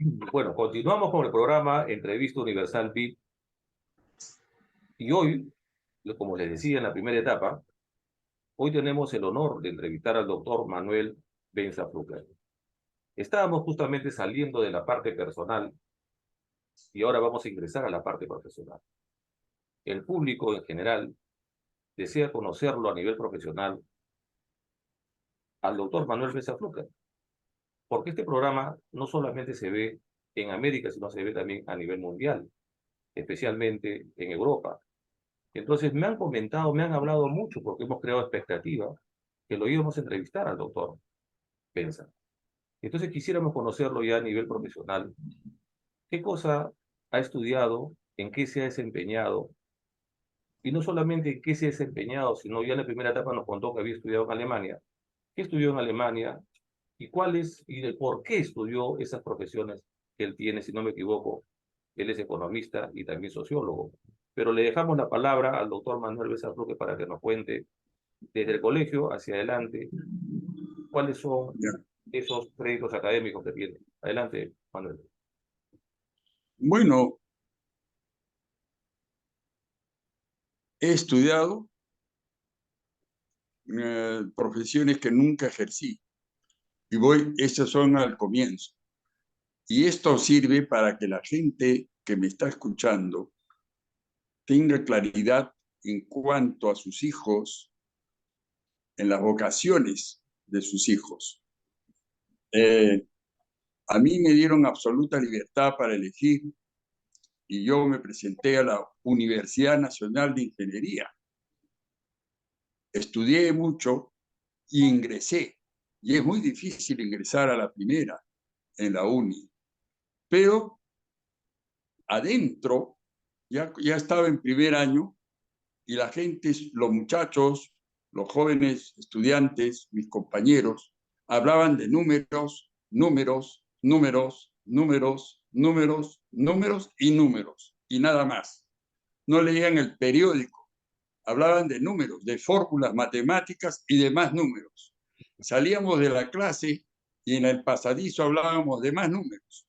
Bueno, continuamos con el programa Entrevista Universal VIP y hoy, como les decía en la primera etapa, hoy tenemos el honor de entrevistar al doctor Manuel Benza Fluker. Estábamos justamente saliendo de la parte personal y ahora vamos a ingresar a la parte profesional. El público en general desea conocerlo a nivel profesional al doctor Manuel Benza Fluker, porque este programa no solamente se ve en América, sino se ve también a nivel mundial, especialmente en Europa. Entonces me han comentado, me han hablado mucho porque hemos creado expectativa que lo íbamos a entrevistar al doctor Benza. Entonces quisiéramos conocerlo ya a nivel profesional. ¿Qué cosa ha estudiado? ¿En qué se ha desempeñado? Y no solamente en qué se ha desempeñado, sino ya en la primera etapa nos contó que había estudiado en Alemania. ¿Qué estudió en Alemania? ¿Y cuáles y de por qué estudió esas profesiones que él tiene? Si no me equivoco, él es economista y también sociólogo. Pero le dejamos la palabra al doctor Manuel Benza Fluker para que nos cuente desde el colegio hacia adelante, ¿cuáles son Ya. esos créditos académicos que tiene? Adelante, Manuel. Bueno, he estudiado profesiones que nunca ejercí y esas son al comienzo. Y esto sirve para que la gente que me está escuchando tenga claridad en cuanto a sus hijos, en las vocaciones de sus hijos. Eh, a mí me dieron absoluta libertad para elegir y yo me presenté a la Universidad Nacional de Ingeniería. Estudié mucho y ingresé. Y es muy difícil ingresar a la primera en la uni. Pero adentro ya estaba en primer año y la gente, los muchachos, los jóvenes estudiantes, mis compañeros, hablaban de números, números, números, números, números, números y números, y nada más. No leían el periódico, hablaban de números, de fórmulas matemáticas y de más números. Salíamos de la clase y en el pasadizo hablábamos de más números.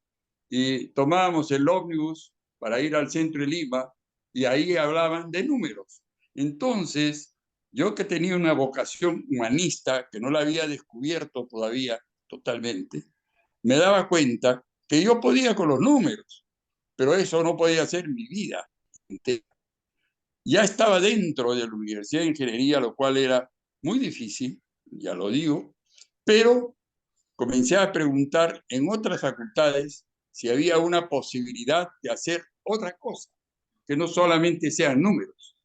Y tomábamos el ómnibus para ir al centro de Lima y ahí hablaban de números. Entonces, yo que tenía una vocación humanista, que no la había descubierto todavía totalmente, me daba cuenta que yo podía con los números, pero eso no podía ser mi vida entera. Ya estaba dentro de la Universidad de Ingeniería, lo cual era muy difícil, ya lo digo, pero comencé a preguntar en otras facultades si había una posibilidad de hacer otra cosa, que no solamente sean números.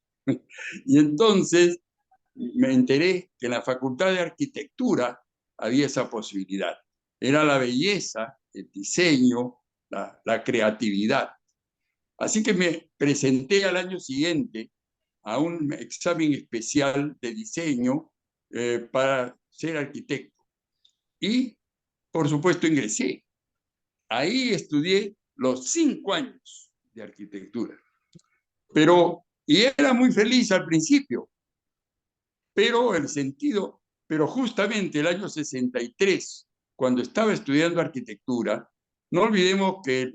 Y entonces me enteré que en la Facultad de Arquitectura había esa posibilidad. Era la belleza, el diseño, la creatividad. Así que me presenté al año siguiente a un examen especial de diseño para ser arquitecto. Y, por supuesto, ingresé. Ahí estudié los 5 años de arquitectura. Y era muy feliz al principio, pero justamente el año 63, cuando estaba estudiando arquitectura, no olvidemos que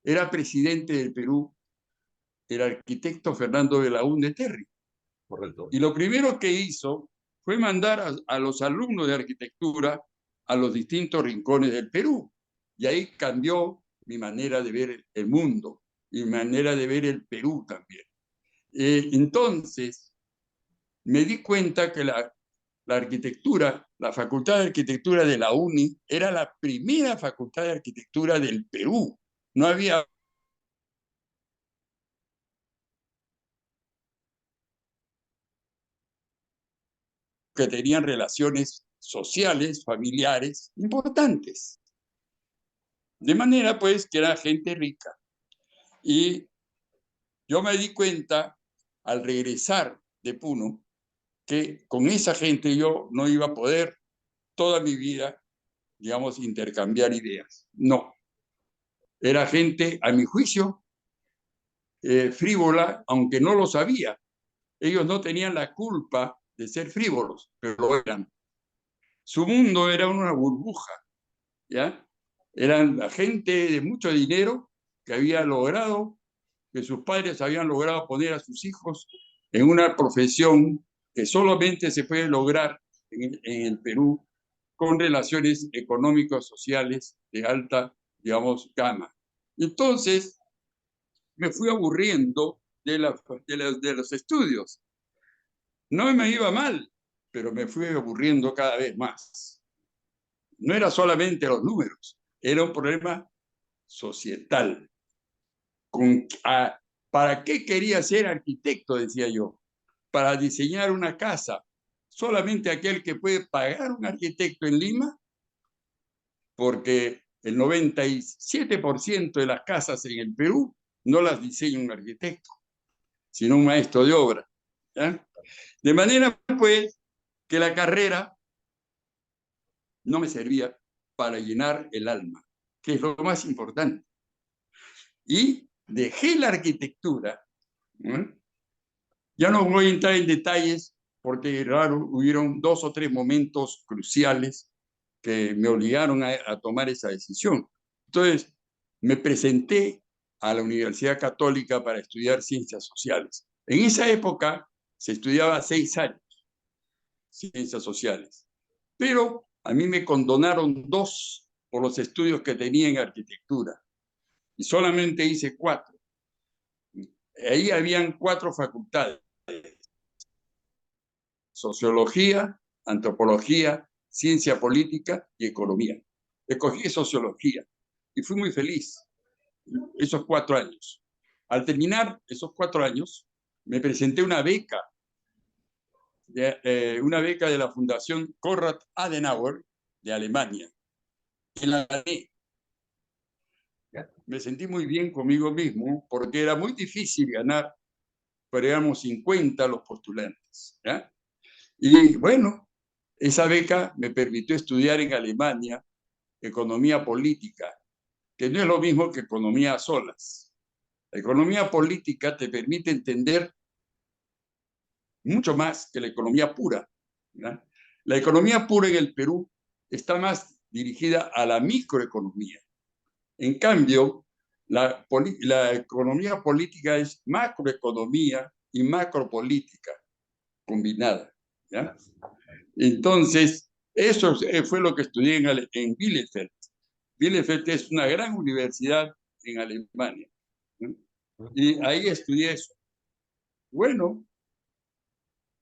era presidente del Perú el arquitecto Fernando Belaúnde Terry. Correcto. Y lo primero que hizo fue mandar a los alumnos de arquitectura a los distintos rincones del Perú. Y ahí cambió mi manera de ver el mundo y mi manera de ver el Perú también. Entonces, me di cuenta que la arquitectura, la Facultad de Arquitectura de la UNI, era la primera facultad de arquitectura del Perú. No había que tenían relaciones sociales, familiares importantes. De manera, pues, que era gente rica. Y yo me di cuenta, al regresar de Puno, que con esa gente yo no iba a poder toda mi vida, digamos, intercambiar ideas. No. Era gente, a mi juicio, frívola, aunque no lo sabía. Ellos no tenían la culpa de ser frívolos, pero lo eran. Su mundo era una burbuja, ¿ya? Eran la gente de mucho dinero que había logrado, que sus padres habían logrado poner a sus hijos en una profesión que solamente se puede lograr en el Perú con relaciones económicos sociales de alta, digamos, gama. Entonces, me fui aburriendo de los estudios. No me iba mal, pero me fui aburriendo cada vez más. No era solamente los números, era un problema societal. ¿Para qué quería ser arquitecto? Decía yo. Para diseñar una casa. Solamente aquel que puede pagar un arquitecto en Lima, porque el 97% de las casas en el Perú no las diseña un arquitecto, sino un maestro de obra. ¿Ya? De manera, pues, que la carrera no me servía para llenar el alma, que es lo más importante. Y dejé la arquitectura. ¿Eh? Ya no voy a entrar en detalles porque, claro, hubieron 2 o 3 momentos cruciales que me obligaron a tomar esa decisión. Entonces, me presenté a la Universidad Católica para estudiar ciencias sociales. En esa época se estudiaba 6 años ciencias sociales, pero a mí me condonaron 2 por los estudios que tenía en arquitectura y solamente hice 4. Ahí habían 4 facultades: sociología, antropología, ciencia política y economía. Escogí sociología y fui muy feliz esos 4 años. Al terminar esos 4 años, me presenté una beca de la Fundación Konrad Adenauer de Alemania. Y la gané. Me sentí muy bien conmigo mismo porque era muy difícil ganar, pero éramos 50 los postulantes. ¿Ya? Y bueno, esa beca me permitió estudiar en Alemania economía política, que no es lo mismo que economía a solas. La economía política te permite entender mucho más que la economía pura. ¿Ya? La economía pura en el Perú está más dirigida a la microeconomía. En cambio, la economía política es macroeconomía y macropolítica combinada. ¿Ya? Entonces, eso fue lo que estudié en Bielefeld. Bielefeld es una gran universidad en Alemania. ¿No? Y ahí estudié eso. Bueno,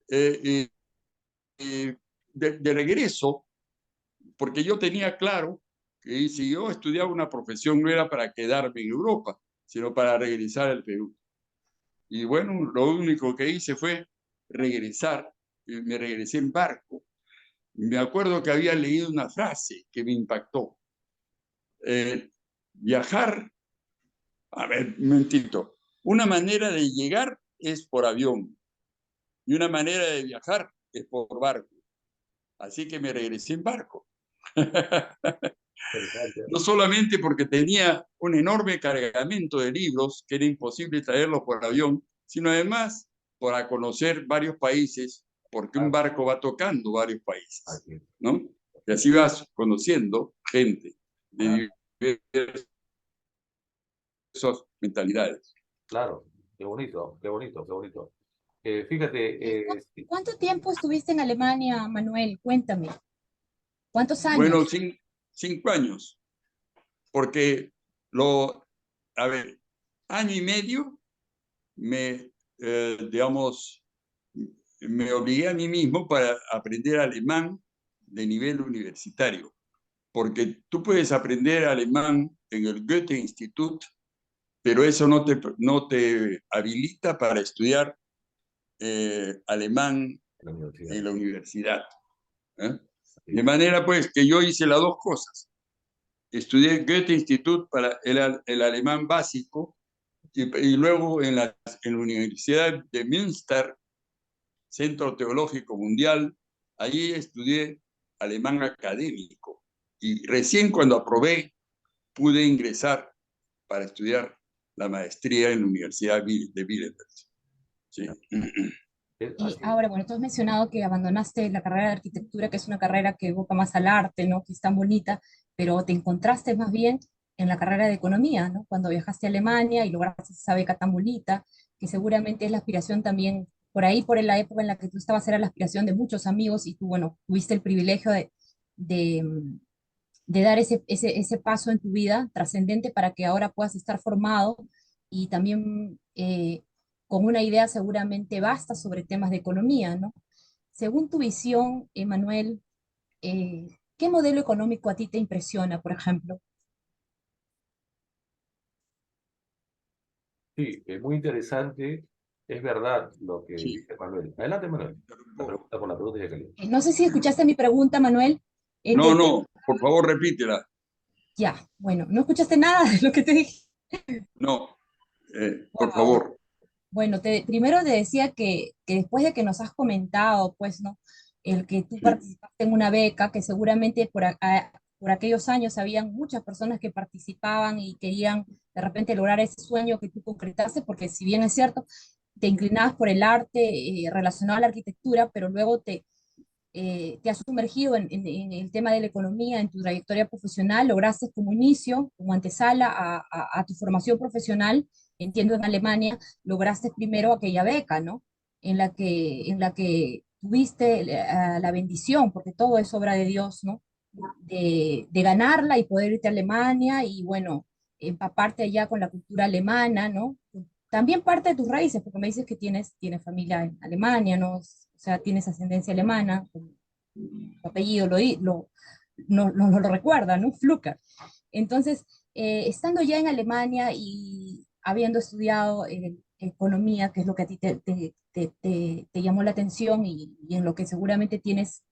eh, de regreso, porque yo tenía claro que si yo estudiaba una profesión no era para quedarme en Europa, sino para regresar al Perú. Y bueno, lo único que hice fue regresar. Me regresé en barco. Me acuerdo que había leído una frase que me impactó. Viajar, a ver, un momentito. Una manera de llegar es por avión y una manera de viajar es por barco. Así que me regresé en barco. No solamente porque tenía un enorme cargamento de libros que era imposible traerlos por avión, sino además para conocer varios países, porque un barco va tocando varios países, ¿no? Y así vas conociendo gente de diversas mentalidades. Claro, qué bonito, qué bonito, qué bonito. Fíjate, ¿Cuánto tiempo estuviste en Alemania, Manuel? Cuéntame. ¿Cuántos Bueno, años? 5 años, porque a ver, año y medio digamos, me obligué a mí mismo para aprender alemán de nivel universitario, porque tú puedes aprender alemán en el Goethe-Institut, pero eso no te habilita para estudiar alemán la universidad. en la universidad. ¿Eh? Sí. De manera pues que yo hice las 2 cosas. Estudié Goethe-Institut para el alemán básico y luego en la Universidad de Münster, Centro Teológico Mundial, allí estudié alemán académico y recién cuando aprobé pude ingresar para estudiar la maestría en la Universidad de Bielefeld. Sí. Así es. Ahora, bueno, tú has mencionado que abandonaste la carrera de arquitectura, que es una carrera que evoca más al arte, ¿no? Que es tan bonita, pero te encontraste más bien en la carrera de economía, ¿no? Cuando viajaste a Alemania y lograste esa beca tan bonita, que seguramente es la aspiración también, por ahí, por la época en la que tú estabas, era la aspiración de muchos amigos y tú, bueno, tuviste el privilegio de, de dar ese paso en tu vida trascendente para que ahora puedas estar formado y también con una idea seguramente vasta sobre temas de economía, ¿no? Según tu visión, Emanuel, ¿qué modelo económico a ti te impresiona, por ejemplo? Sí, es muy interesante. Es verdad lo que Sí, dice Manuel. Adelante, Manuel. La interrumpo. pregunta por la pregunta ya caliente. No sé si escuchaste mi pregunta, Manuel. No, no, por favor repítela. Ya, bueno, no escuchaste nada de lo que te dije. No, por Wow. favor. Bueno, primero te decía que después de que nos has comentado, pues, ¿no? El que tú Sí, participaste en una beca, que seguramente por aquellos años habían muchas personas que participaban y querían de repente lograr ese sueño que tú concretaste, porque si bien es cierto, te inclinabas por el arte relacionado a la arquitectura, pero luego te has sumergido en el tema de la economía, en tu trayectoria profesional, lograste como inicio, como antesala a tu formación profesional, entiendo en Alemania, lograste primero aquella beca, ¿no? En la que tuviste la bendición, porque todo es obra de Dios, ¿no? De ganarla y poder irte a Alemania y, bueno, empaparte allá con la cultura alemana, ¿no? También parte de tus raíces, porque me dices que tienes familia en Alemania, ¿no? O sea, tienes ascendencia alemana, tu apellido no lo recuerda, ¿no? Flucker. Entonces, estando ya en Alemania y habiendo estudiado economía, que es lo que a ti te llamó la atención y en lo que seguramente tienes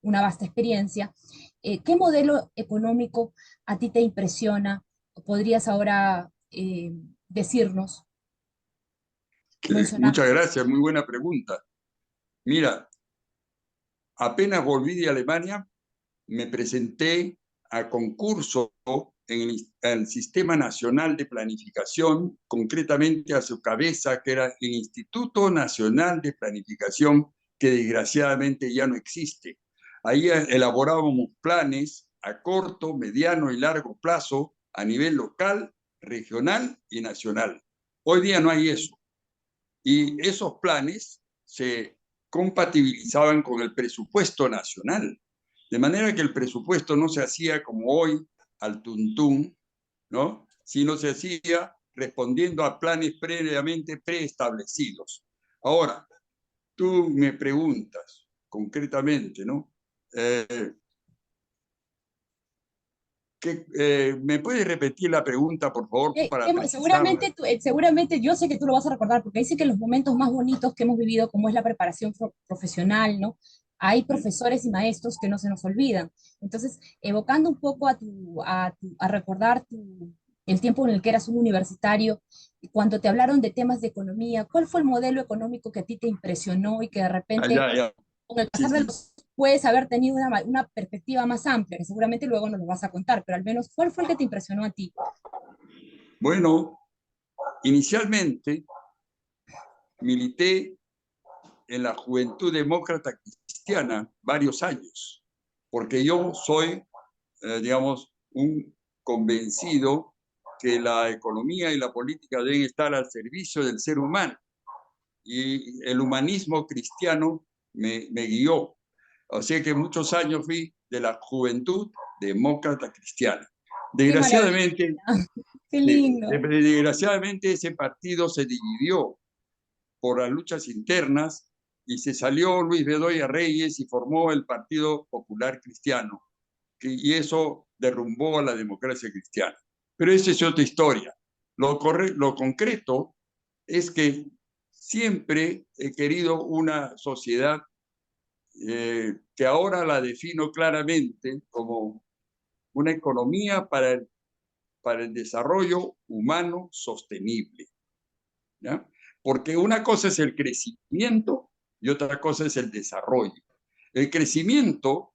una vasta experiencia, ¿qué modelo económico a ti te impresiona? ¿Podrías ahora decirnos, mencionar? muchas gracias, muy buena pregunta. Mira, apenas volví de Alemania, me presenté a concurso en el Sistema Nacional de Planificación, concretamente a su cabeza, que era el Instituto Nacional de Planificación, que desgraciadamente ya no existe. Ahí elaborábamos planes a corto, mediano y largo plazo a nivel local, regional y nacional. Hoy día no hay eso. Y esos planes se compatibilizaban con el presupuesto nacional. De manera que el presupuesto no se hacía como hoy al tuntún, ¿no? Sino se hacía respondiendo a planes previamente preestablecidos. Ahora, tú me preguntas concretamente, ¿no? Eh, ¿Me puedes repetir la pregunta, por favor, para precisarla? Seguramente yo sé que tú lo vas a recordar, porque dice que los momentos más bonitos que hemos vivido, como es la preparación profesional, ¿no? Hay Sí. profesores y maestros que no se nos olvidan. Entonces, evocando un poco a recordar el tiempo en el que eras un universitario, y cuando te hablaron de temas de economía, ¿cuál fue el modelo económico que a ti te impresionó y que de Ah, repente, ya, ya. con el Sí, pasar de sí. los puedes haber tenido una perspectiva más amplia, que seguramente luego nos lo vas a contar, pero al menos, ¿cuál fue el que te impresionó a ti? Bueno, inicialmente milité en la Juventud Demócrata Cristiana varios años, porque yo soy, digamos, un convencido que la economía y la política deben estar al servicio del ser humano. Y el humanismo cristiano me guió. Así que muchos años fui de la Juventud Demócrata Cristiana. Qué maravilla, Desgraciadamente, qué lindo. desgraciadamente ese partido se dividió por las luchas internas y se salió Luis Bedoya Reyes y formó el Partido Popular Cristiano, y eso derrumbó a la democracia cristiana. Pero esa es otra historia. Lo concreto es que siempre he querido una sociedad que ahora la defino claramente como una economía para el desarrollo humano sostenible, ¿ya? Porque una cosa es el crecimiento y otra cosa es el desarrollo. El crecimiento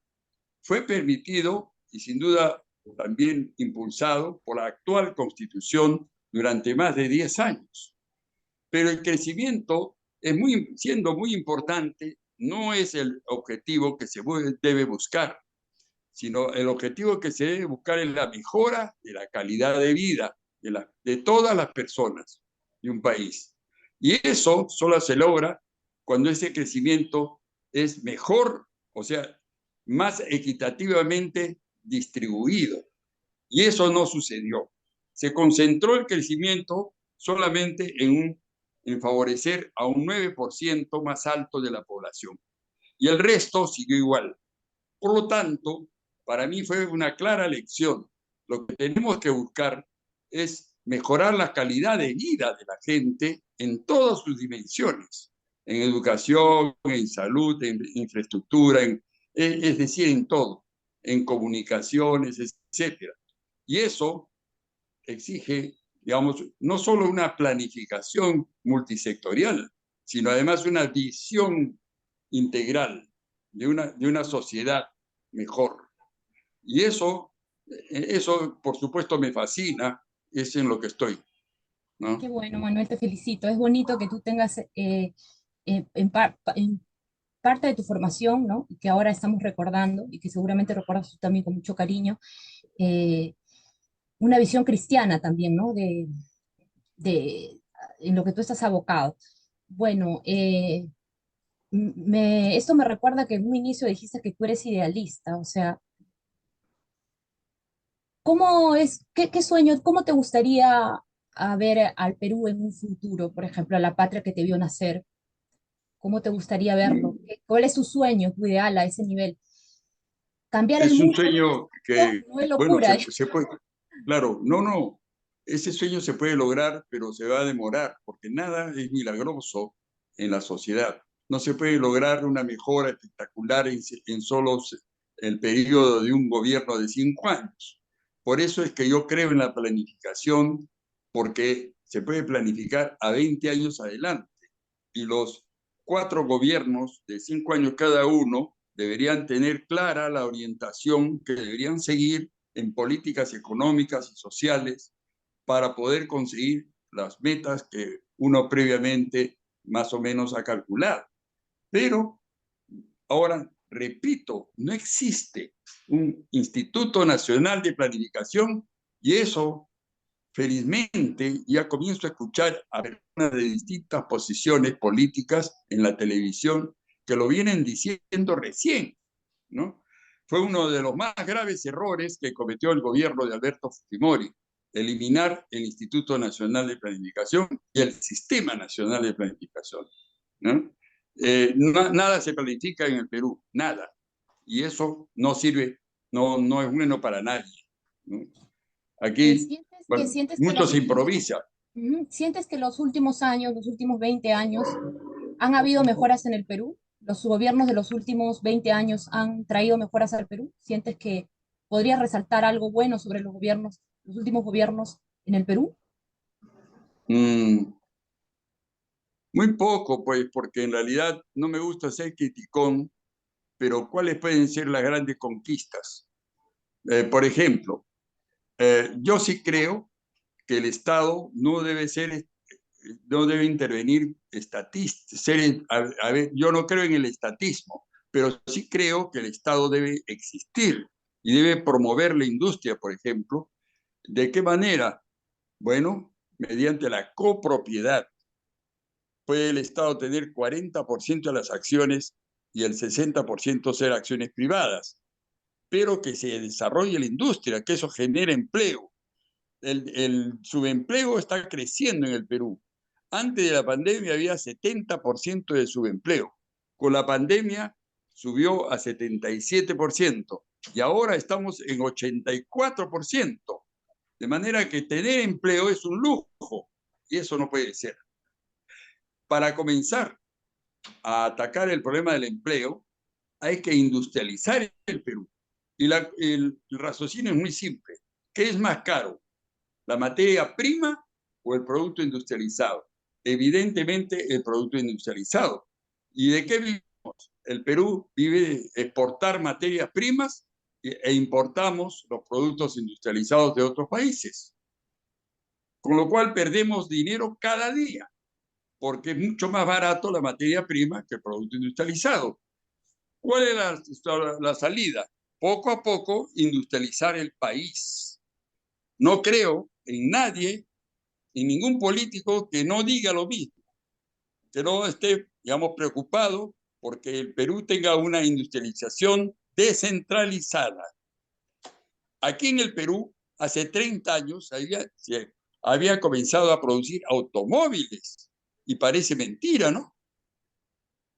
fue permitido y sin duda también impulsado por la actual Constitución durante más de 10 años. Pero el crecimiento siendo muy importante, no es el objetivo que se debe buscar, sino el objetivo que se debe buscar es la mejora de la calidad de vida de todas las personas de un país. Y eso solo se logra cuando ese crecimiento es mejor, o sea, más equitativamente distribuido. Y eso no sucedió. Se concentró el crecimiento solamente en favorecer a un 9% más alto de la población. Y el resto siguió igual. Por lo tanto, para mí fue una clara lección. Lo que tenemos que buscar es mejorar la calidad de vida de la gente en todas sus dimensiones, en educación, en salud, en infraestructura, es decir, en todo, en comunicaciones, etcétera. Y eso exige, digamos, no solo una planificación multisectorial, sino además una visión integral de una sociedad mejor. Y eso, por supuesto, me fascina, es en lo que estoy, Qué ¿no? bueno, Manuel, te felicito. Es bonito que tú tengas en parte de tu formación, ¿no? Y que ahora estamos recordando, y que seguramente recuerdas tú también con mucho cariño, eh, una visión cristiana también, ¿no? De, en lo que tú estás abocado. Bueno, esto me recuerda que en un inicio dijiste que tú eres idealista, o sea, ¿cómo es, qué sueño, cómo te gustaría a ver al Perú en un futuro, por ejemplo, a la patria que te vio nacer? ¿Cómo te gustaría verlo? ¿Cuál es tu sueño, tu ideal a ese nivel? Cambiar el Es un mundo sueño que, no es bueno, locura. se puede, claro, no, ese sueño se puede lograr, pero se va a demorar, porque nada es milagroso en la sociedad. No se puede lograr una mejora espectacular en solo el periodo de un gobierno de 5 años. Por eso es que yo creo en la planificación, porque se puede planificar a 20 años adelante. Y los 4 gobiernos de 5 años cada uno deberían tener clara la orientación que deberían seguir en políticas económicas y sociales para poder conseguir las metas que uno previamente más o menos ha calculado. Pero ahora, repito, no existe un Instituto Nacional de Planificación y eso, felizmente, ya comienzo a escuchar a personas de distintas posiciones políticas en la televisión que lo vienen diciendo recién, ¿no? Fue uno de los más graves errores que cometió el gobierno de Alberto Fujimori, eliminar el Instituto Nacional de Planificación y el Sistema Nacional de Planificación, ¿no? Nada se planifica en el Perú, nada. Y eso no sirve, no es bueno para nadie, ¿no? Aquí, bueno, Sientes que mucho los se últimos, improvisa. sientes que los últimos años, los últimos 20 años, han habido mejoras en el Perú? ¿Los gobiernos de los últimos 20 años han traído mejoras al Perú? ¿Sientes que podrías resaltar algo bueno sobre los gobiernos, los últimos gobiernos en el Perú? Mm, muy poco, pues, porque en realidad no me gusta ser criticón, pero ¿cuáles pueden ser las grandes conquistas? Por ejemplo, yo sí creo que el Estado no debe intervenir a ver, yo no creo en el estatismo, pero sí creo que el Estado debe existir y debe promover la industria, por ejemplo. ¿De qué manera? Bueno, mediante la copropiedad. Puede el Estado tener 40% de las acciones y el 60% ser acciones privadas, pero que se desarrolle la industria, que eso genere empleo. El subempleo está creciendo en el Perú. Antes de la pandemia había 70% de subempleo. Con la pandemia subió a 77% y ahora estamos en 84%. De manera que tener empleo es un lujo y eso no puede ser. Para comenzar a atacar el problema del empleo, hay que industrializar el Perú. Y el raciocinio es muy simple. ¿Qué es más caro? ¿La materia prima o el producto industrializado? Evidentemente el producto industrializado. ¿Y de qué vivimos? El Perú vive de exportar materias primas e importamos los productos industrializados de otros países. Con lo cual perdemos dinero cada día. porque es mucho más barato la materia prima que el producto industrializado. ¿Cuál es la salida? Poco a poco industrializar el país. No creo en nadie, en ningún político que no diga lo mismo, que no esté, digamos, preocupado porque el Perú tenga una industrialización descentralizada. Aquí en el Perú, hace 30 años, se había comenzado a producir automóviles, y parece mentira, ¿no?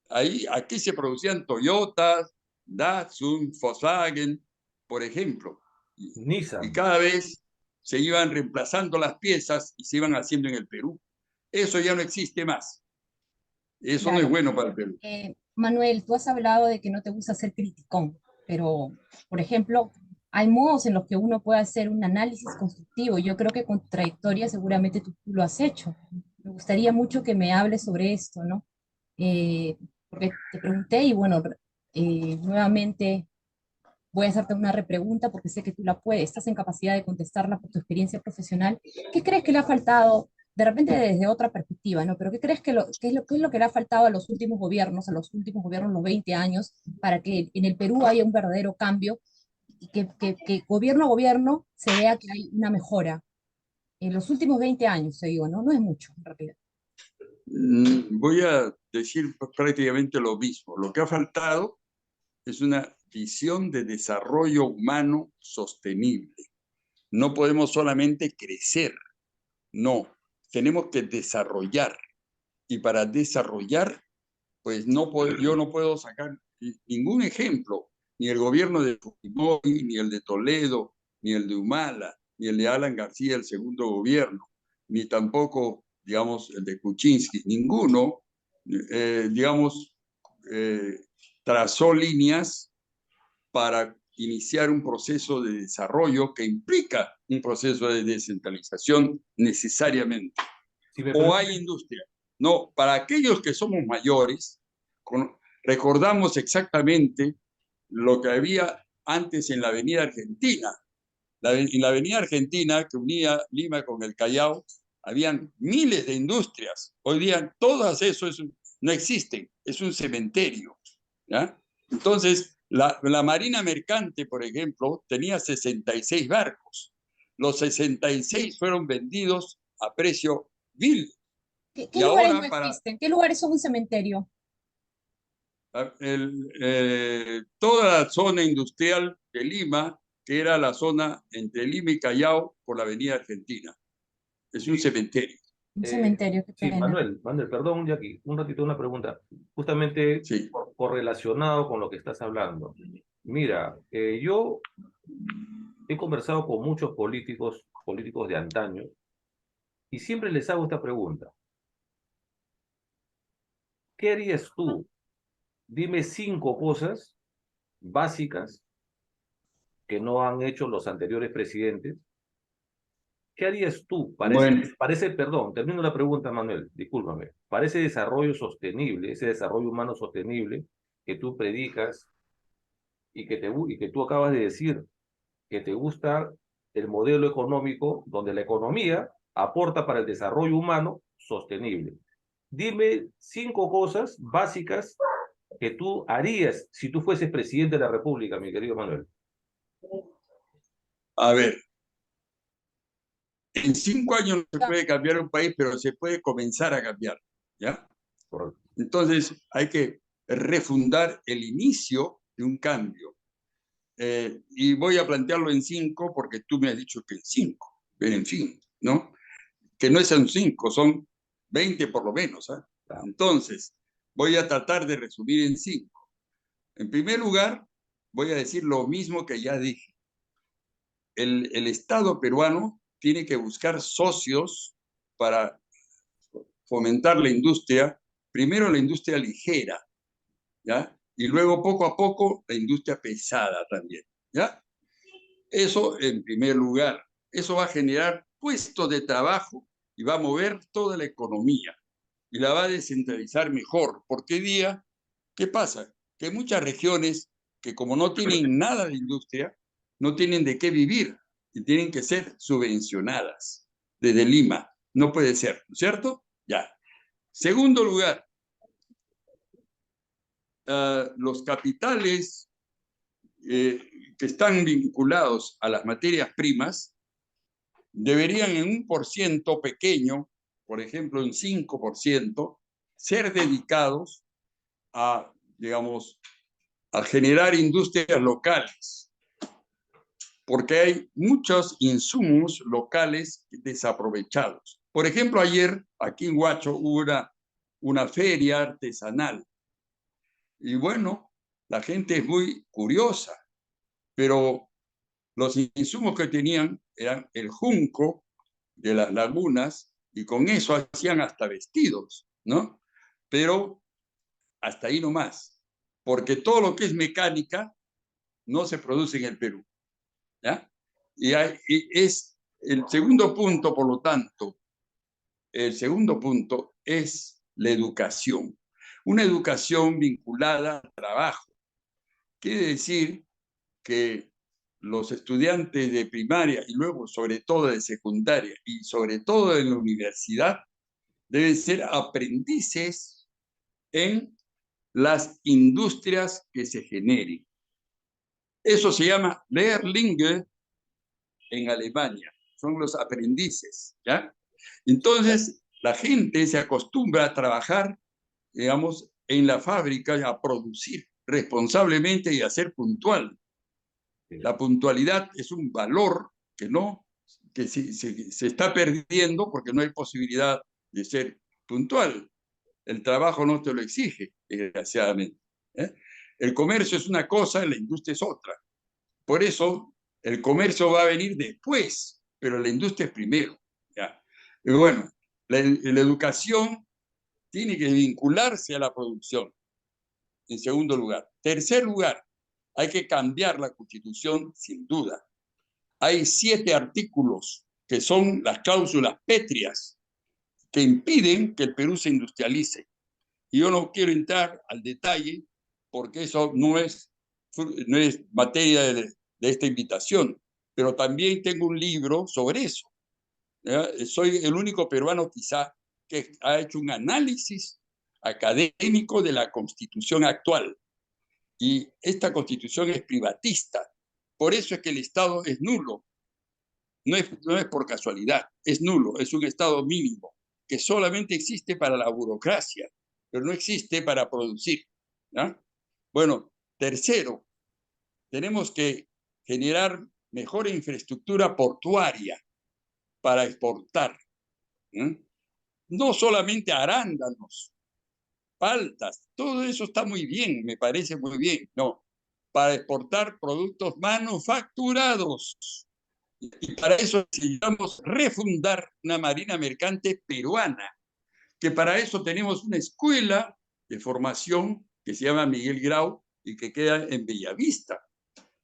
Aquí se producían Toyotas, Datsun, Volkswagen, por ejemplo. Y Nissan. cada vez se iban reemplazando las piezas y se iban haciendo en el Perú. Eso ya no existe más. Eso no es Claro. bueno para el Perú. Manuel, tú has hablado de que no te gusta ser criticón, pero, por ejemplo, hay modos en los que uno puede hacer un análisis constructivo. Yo creo que con tu trayectoria seguramente tú lo has hecho. Me gustaría mucho que me hables sobre esto, ¿no? Eh, Porque te pregunté y bueno, nuevamente voy a hacerte una repregunta porque sé que tú la puedes, estás en capacidad de contestarla por tu experiencia profesional. ¿Qué crees que le ha faltado, de repente desde otra perspectiva, ¿no? Pero ¿qué crees que qué es lo que le ha faltado a los últimos gobiernos, los 20 años, para que en el Perú haya un verdadero cambio y que gobierno a gobierno se vea que hay una mejora? En los últimos 20 años, te digo, ¿no? No es mucho, en realidad. Voy a decir prácticamente lo mismo. Lo que ha faltado es una visión de desarrollo humano sostenible. No podemos solamente crecer, no, tenemos que desarrollar. Y para desarrollar, pues yo no puedo sacar ningún ejemplo, ni el gobierno de Fujimori, ni el de Toledo, ni el de Humala, ni el de Alan García, el segundo gobierno, ni tampoco, digamos, el de Kuczynski. Ninguno, digamos, eh, trazó líneas para iniciar un proceso de desarrollo que implica un proceso de descentralización necesariamente. Si me O permite, hay industria. No, para aquellos que somos mayores, recordamos exactamente lo que había antes en la Avenida Argentina. En la Avenida Argentina, que unía Lima con el Callao, habían miles de industrias. Hoy día todas eso no existen, es un cementerio. ¿Ya? Entonces, la Marina Mercante, por ejemplo, tenía 66 barcos. Los 66 fueron vendidos a precio vil. ¿Qué Y lugares no ahora para existen? ¿Qué lugares son un cementerio? toda la zona industrial de Lima, que era la zona entre Lima y Callao por la Avenida Argentina. Es un sí, cementerio. Un cementerio, qué sí, pena. Manuel, perdón, Jackie, un ratito una pregunta, justamente Sí. correlacionado con lo que estás hablando. Mira, yo he conversado con muchos políticos de antaño, y siempre les hago esta pregunta. ¿Qué harías tú? Dime 5 cosas básicas que no han hecho los anteriores presidentes. ¿Qué harías tú Bueno, perdón, termino la pregunta, Manuel, discúlpame, para ese desarrollo sostenible, ese desarrollo humano sostenible que tú predicas y que tú acabas de decir que te gusta el modelo económico donde la economía aporta para el desarrollo humano sostenible? Dime 5 cosas básicas que tú harías si tú fueses presidente de la República, mi querido Manuel. a ver, en 5 años no se puede cambiar un país, pero se puede comenzar a cambiar, ¿ya? Correcto. Entonces hay que refundar el inicio de un cambio. Y voy a plantearlo en 5 porque tú me has dicho que en 5, pero en fin, ¿no? Que no son 5, son 20 por lo menos. ¿Eh? Claro. Entonces, voy a tratar de resumir en 5. En primer lugar, voy a decir lo mismo que ya dije. El Estado peruano tiene que buscar socios para fomentar la industria, primero la industria ligera, ¿ya? Y luego poco a poco la industria pesada también, ¿ya? Eso en primer lugar. Eso va a generar puestos de trabajo y va a mover toda la economía y la va a descentralizar mejor. Porque hoy día, ¿qué pasa? Que hay muchas regiones que como no tienen nada de industria, no tienen de qué vivir y tienen que ser subvencionadas desde Lima. No puede ser, ¿no es cierto? Ya. Segundo lugar, los capitales que están vinculados a las materias primas deberían en un porciento pequeño, por ejemplo, un 5%, ser dedicados a, digamos, a generar industrias locales, porque hay muchos insumos locales desaprovechados. Por ejemplo, ayer aquí en Huacho hubo una feria artesanal y bueno, la gente es muy curiosa, pero los insumos que tenían eran el junco de las lagunas y con eso hacían hasta vestidos, ¿no? Pero hasta ahí nomás, porque todo lo que es mecánica no se produce en el Perú, ¿ya? Y es el segundo punto, por lo tanto, el segundo punto es la educación. Una educación vinculada al trabajo. Quiere decir que los estudiantes de primaria y luego sobre todo de secundaria y sobre todo en la universidad deben ser aprendices en las industrias que se generen. Eso se llama Lehrlinge en Alemania, son los aprendices, ¿ya? Entonces, la gente se acostumbra a trabajar, digamos, en la fábrica, a producir responsablemente y a ser puntual. La puntualidad es un valor que se está perdiendo porque no hay posibilidad de ser puntual. El trabajo no te lo exige, desgraciadamente, ¿eh? El comercio es una cosa, la industria es otra. Por eso, el comercio va a venir después, pero la industria es primero, ¿ya? Y bueno, la educación tiene que vincularse a la producción, en segundo lugar. Tercer lugar, hay que cambiar la Constitución, sin duda. Hay 7 artículos que son las cláusulas pétreas que impiden que el Perú se industrialice. Y yo no quiero entrar al detalle porque eso no es materia de esta invitación, pero también tengo un libro sobre eso, ¿ya? Soy el único peruano quizá que ha hecho un análisis académico de la Constitución actual. Y esta Constitución es privatista. Por eso es que el Estado es nulo. No es por casualidad, es nulo, es un Estado mínimo que solamente existe para la burocracia, pero no existe para producir, ¿ya? Bueno, tercero, tenemos que generar mejor infraestructura portuaria para exportar, ¿eh? No solamente arándanos, paltas, todo eso está muy bien, me parece muy bien, no, para exportar productos manufacturados. Y para eso necesitamos refundar una marina mercante peruana, que para eso tenemos una escuela de formación que se llama Miguel Grau y que queda en Bellavista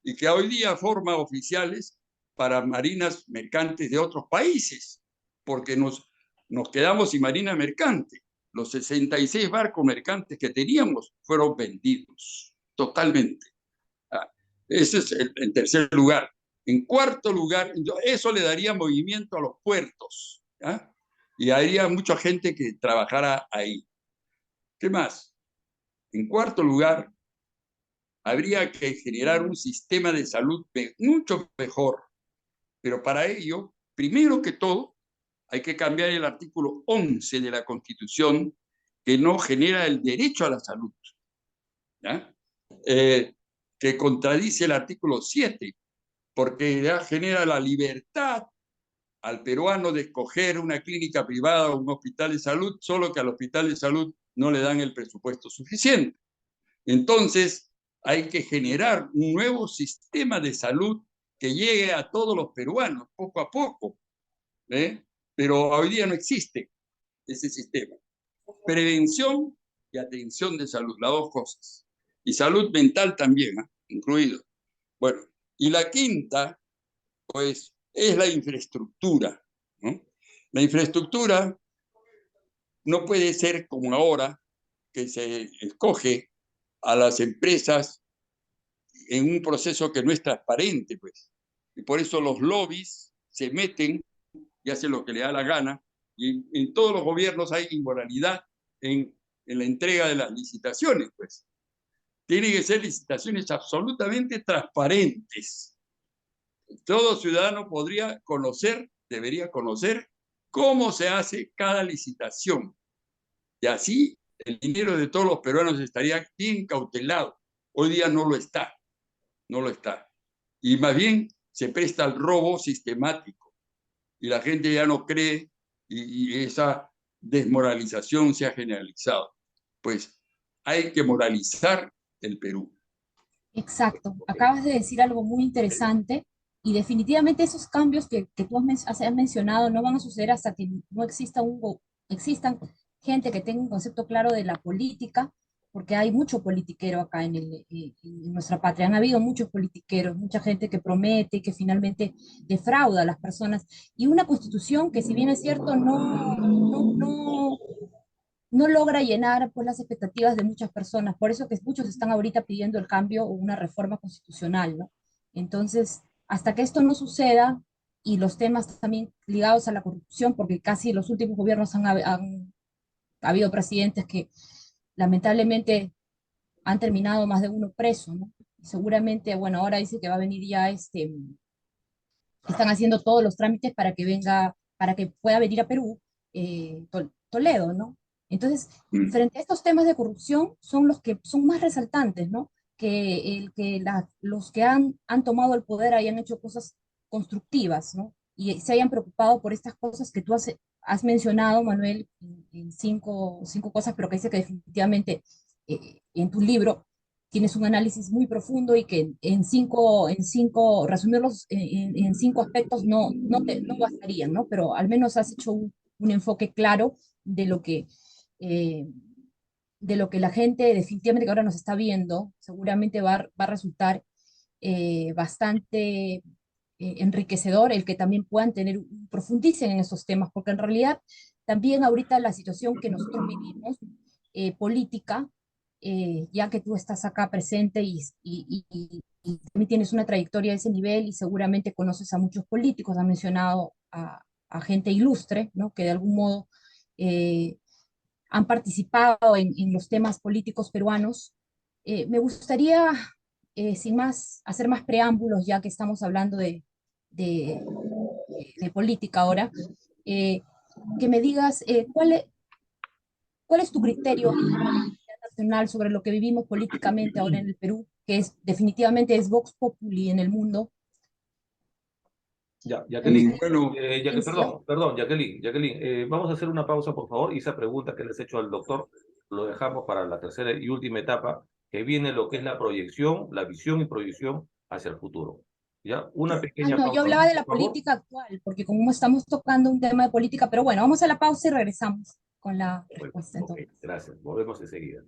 y que hoy día forma oficiales para marinas mercantes de otros países, porque nos quedamos sin marina mercante. Los 66 barcos mercantes que teníamos fueron vendidos totalmente. Ese es en tercer lugar. En cuarto lugar, eso le daría movimiento a los puertos, ¿ya? Y habría mucha gente que trabajara ahí. ¿Qué más? En cuarto lugar, habría que generar un sistema de salud mucho mejor. Pero para ello, primero que todo, hay que cambiar el artículo 11 de la Constitución, que no genera el derecho a la salud, ¿ya? Que contradice el artículo 7, porque ya genera la libertad al peruano de escoger una clínica privada o un hospital de salud, solo que al hospital de salud no le dan el presupuesto suficiente. Entonces, hay que generar un nuevo sistema de salud que llegue a todos los peruanos, poco a poco, ¿eh? Pero hoy día no existe ese sistema. Prevención y atención de salud, las dos cosas. Y salud mental también, ¿eh? Incluido. Bueno, y la quinta, pues, es la infraestructura, ¿no? La infraestructura no puede ser como ahora, que se escoge a las empresas en un proceso que no es transparente, pues. Y por eso los lobbies se meten y hacen lo que le da la gana. Y en todos los gobiernos hay inmoralidad en la entrega de las licitaciones, pues. Tienen que ser licitaciones absolutamente transparentes. Todo ciudadano debería conocer cómo se hace cada licitación. Y así el dinero de todos los peruanos estaría bien cautelado. Hoy día no lo está, no lo está. Y más bien se presta al robo sistemático. Y la gente ya no cree y esa desmoralización se ha generalizado. Pues hay que moralizar el Perú. Exacto, acabas de decir algo muy interesante y definitivamente esos cambios que tú has mencionado no van a suceder hasta que no existan gente que tenga un concepto claro de la política, porque hay mucho politiquero acá en nuestra patria. Han habido muchos politiqueros, mucha gente que promete y que finalmente defrauda a las personas. Y una constitución que, si bien es cierto, no logra llenar pues, las expectativas de muchas personas. Por eso que muchos están ahorita pidiendo el cambio o una reforma constitucional, ¿no? Entonces, hasta que esto no suceda, y los temas también ligados a la corrupción, porque casi los últimos gobiernos han habido presidentes que lamentablemente han terminado más de uno preso, ¿no? Seguramente, bueno, ahora dice que va a venir ya están haciendo todos los trámites para que venga, para que pueda venir a Perú, Toledo, ¿no? Entonces, frente a estos temas de corrupción, son los que son más resaltantes, ¿no? Los que han tomado el poder hayan hecho cosas constructivas, ¿no? Y se hayan preocupado por estas cosas que tú has mencionado, Manuel, en cinco cosas, pero que dice que definitivamente en tu libro tienes un análisis muy profundo y que resumirlos en cinco aspectos no bastarían, ¿no? Pero al menos has hecho un enfoque claro de lo que, eh, de lo que la gente definitivamente que ahora nos está viendo, seguramente va a resultar bastante enriquecedor el que también puedan profundicen en esos temas, porque en realidad también ahorita la situación que nosotros vivimos, política, ya que tú estás acá presente y también tienes una trayectoria de ese nivel y seguramente conoces a muchos políticos, has mencionado a gente ilustre, ¿no? Que de algún modo han participado en los temas políticos peruanos. Me gustaría, sin más, hacer más preámbulos, ya que estamos hablando de, de política ahora, eh, que me digas cuál es tu criterio nacional sobre lo que vivimos políticamente ahora en el Perú, que definitivamente es Vox Populi en el mundo. Ya, Jacqueline, Bueno, perdón, Jacqueline, vamos a hacer una pausa, por favor, y esa pregunta que les he hecho al doctor lo dejamos para la tercera y última etapa, que viene lo que es la proyección, la visión y proyección hacia el futuro. ¿Ya? Una pequeña No, yo pausa, hablaba de la por favor. política actual, porque como estamos tocando un tema de política, pero bueno, vamos a la pausa y regresamos con la respuesta Ok, entonces. gracias. Volvemos enseguida.